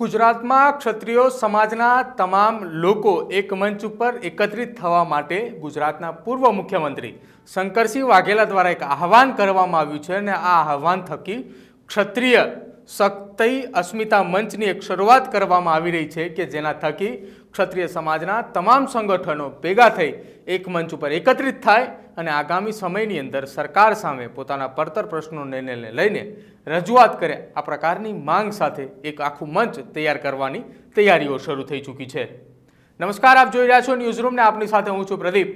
ગુજરાતમાં ક્ષત્રિયો સમાજના તમામ લોકો એક મંચ ઉપર એકત્રિત થવા માટે ગુજરાતના પૂર્વ મુખ્યમંત્રી શંકરસિંહ વાઘેલા દ્વારા એક આહવાન કરવામાં આવ્યું છે અને આ આહવાન થકી ક્ષત્રિય શક્તિ અસ્મિતા મંચની એક શરૂઆત કરવામાં આવી રહી છે કે જેના થકી ક્ષત્રિય સમાજના તમામ સંગઠનો ભેગા થઈ એક મંચ ઉપર એકત્રિત થાય અને આગામી સમયની અંદર સરકાર સામે પોતાના પડતર પ્રશ્નોને લઈને રજૂઆત કરે આ પ્રકારની માંગ સાથે એક આખું મંચ તૈયાર કરવાની તૈયારીઓ શરૂ થઈ ચૂકી છે। નમસ્કાર, આપ જોઈ રહ્યા છો ન્યૂઝરૂમ ને આપની સાથે હું છું પ્રદીપ।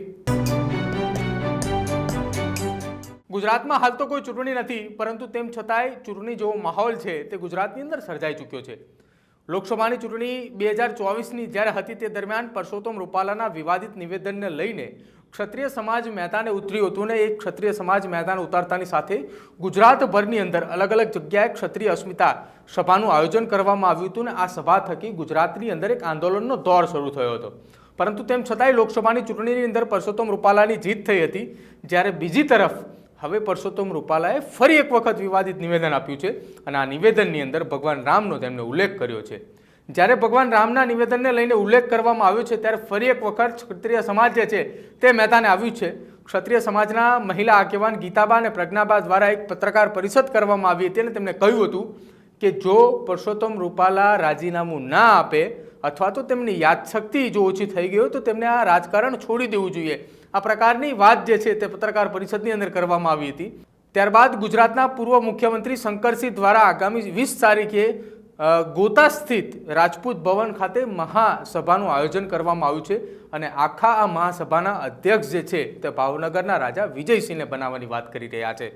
ગુજરાતમાં હાલ તો કોઈ ચૂંટણી નથી, પરંતુ તેમ છતાંય ચૂંટણી જેવો માહોલ છે તે ગુજરાતની અંદર સર્જાઈ ચૂક્યો છે। લોકસભાની ચૂંટણી 2024ની જ્યારે હતી તે દરમિયાન પરસોત્તમ રૂપાલાના વિવાદિત નિવેદનને લઈને ક્ષત્રિય સમાજ મેદાને ઉતર્યું હતું અને એક ક્ષત્રિય સમાજ મેદાન ઉતારતાની સાથે ગુજરાતભરની અંદર અલગ અલગ જગ્યાએ ક્ષત્રિય અસ્મિતા સભાનું આયોજન કરવામાં આવ્યું હતું અને આ સભા થકી ગુજરાતની અંદર એક આંદોલનનો દોર શરૂ થયો હતો। પરંતુ તેમ છતાંય લોકસભાની ચૂંટણીની અંદર પરસોત્તમ રૂપાલાની જીત થઈ હતી, જ્યારે બીજી તરફ હવે પરસોત્તમ રૂપાલાએ ફરી એક વખત વિવાદિત નિવેદન આપ્યું છે અને આ નિવેદનની અંદર ભગવાન રામનો તેમણે ઉલ્લેખ કર્યો છે। જ્યારે ભગવાન રામના નિવેદનને લઈને ઉલ્લેખ કરવામાં આવ્યો છે ત્યારે ફરી એક વખત ક્ષત્રિય સમાજ જે છે તે મેદાને આવ્યું છે। ક્ષત્રિય સમાજના મહિલા આગેવાન ગીતાબા અને પ્રજ્ઞાબા દ્વારા એક પત્રકાર પરિષદ કરવામાં આવી હતી અને તેમણે કહ્યું હતું કે જો પરસોત્તમ રૂપાલા રાજીનામું ના આપે અથવા તો તેમની યાદશક્તિ જો ઓછી થઈ ગઈ હોય તો તેમને આ રાજકારણ છોડી દેવું જોઈએ। આ પ્રકારની વાત જે છે તે પત્રકાર પરિષદની અંદર કરવામાં આવી હતી। ત્યારબાદ ગુજરાતના પૂર્વ મુખ્યમંત્રી શંકરસિંહ દ્વારા આગામી 20 તારીખે ગોતા સ્થિત રાજપૂત ભવન ખાતે મહાસભાનું આયોજન કરવામાં આવ્યું છે અને આખા આ મહાસભાના અધ્યક્ષ જે છે તે ભાવનગરના રાજા વિજયસિંહને બનાવવાની વાત કરી રહ્યા છે।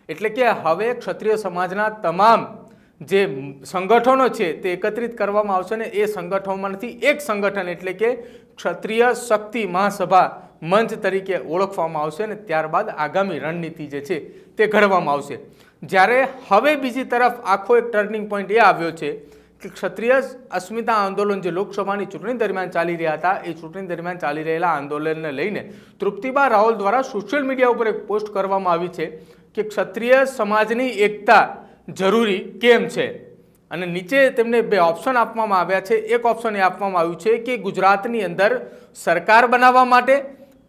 એટલે કે હવે ક્ષત્રિય સમાજના તમામ જે સંગઠનો છે તે એકત્રિત કરવામાં આવશે અને એ સંગઠનોમાંથી એક સંગઠન એટલે કે ક્ષત્રિય શક્તિ મહાસભા મંચ તરીકે ઓળખવામાં આવશે અને ત્યારબાદ આગામી રણનીતિ જે છે તે ઘડવામાં આવશે। જ્યારે હવે બીજી તરફ આખો એક ટર્નિંગ પોઈન્ટ એ આવ્યો છે કે ક્ષત્રિય અસ્મિતા આંદોલન જે લોકસભાની ચૂંટણી દરમિયાન ચાલી રહ્યા હતા એ ચૂંટણી દરમિયાન ચાલી રહેલા આંદોલનને લઈને તૃપ્તિબા રાવલ દ્વારા સોશિયલ મીડિયા ઉપર એક પોસ્ટ કરવામાં આવી છે કે ક્ષત્રિય સમાજની એકતા જરૂરી કેમ છે અને નીચે તેમને બે ઓપ્શન આપવામાં આવ્યા છે। એક ઓપ્શન એ આપવામાં આવ્યું છે કે ગુજરાતની અંદર સરકાર બનાવવા માટે,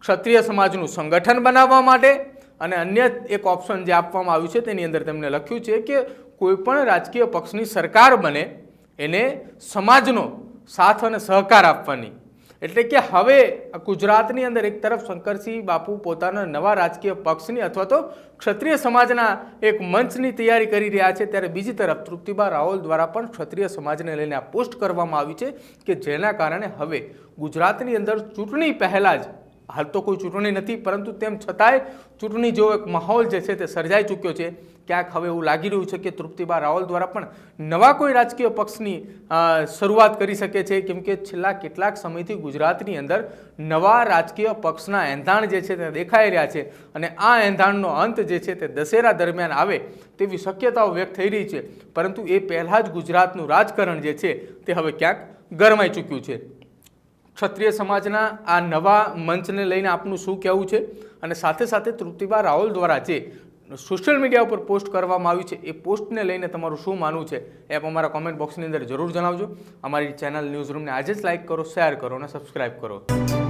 ક્ષત્રિય સમાજનું સંગઠન બનાવવા માટે, અને અન્ય એક ઓપ્શન જે આપવામાં આવ્યું છે તેની અંદર તેમણે લખ્યું છે કે કોઈ પણ રાજકીય પક્ષની સરકાર બને એને સમાજનો સાથ અને સહકાર આપવાની। એટલે કે હવે ગુજરાતની અંદર એક તરફ શંકરસિંહ બાપુ પોતાના નવા રાજકીય પક્ષની અથવા તો ક્ષત્રિય સમાજના એક મંચની તૈયારી કરી રહ્યા છે, ત્યારે બીજી તરફ તૃપ્તિબા રાવલ દ્વારા પણ ક્ષત્રિય સમાજને લઈને આ પોસ્ટ કરવામાં આવી છે કે જેના કારણે હવે ગુજરાતની અંદર ચૂંટણી પહેલાં જ, હાલ તો કોઈ ચૂંટણી નથી પરંતુ તેમ છતાંય ચૂંટણી જેવો એક માહોલ જે છે તે સર્જાઈ ચૂક્યો છે। ક્યાંક હવે એવું લાગી રહ્યું છે કે તૃપ્તિબા રાવલ દ્વારા પણ નવા કોઈ રાજકીય પક્ષની શરૂઆત કરી શકે છે, કેમ કે છેલ્લા કેટલાક સમયથી ગુજરાતની અંદર નવા રાજકીય પક્ષના એંધાણ જે છે તે દેખાઈ રહ્યા છે અને આ એંધાણનો અંત જે છે તે દશેરા દરમિયાન આવે તેવી શક્યતાઓ વ્યક્ત થઈ રહી છે। પરંતુ એ પહેલાં જ ગુજરાતનું રાજકારણ જે છે તે હવે ક્યાંક ગરમાઈ ચૂક્યું છે। ક્ષત્રિય સમાજના આ નવા મંચને લઈને આપનું શું કહેવું છે અને સાથે સાથે તૃપ્તિબા રાવલ દ્વારા જે સોશિયલ મીડિયા ઉપર પોસ્ટ કરવામાં આવી છે એ પોસ્ટને લઈને તમારું શું માનવું છે એ આપ અમારા કોમેન્ટ બોક્સની અંદર જરૂર જણાવજો। અમારી ચેનલ ન્યૂઝરૂમને આજે જ લાઇક કરો, શેર કરો અને સબસ્ક્રાઈબ કરો।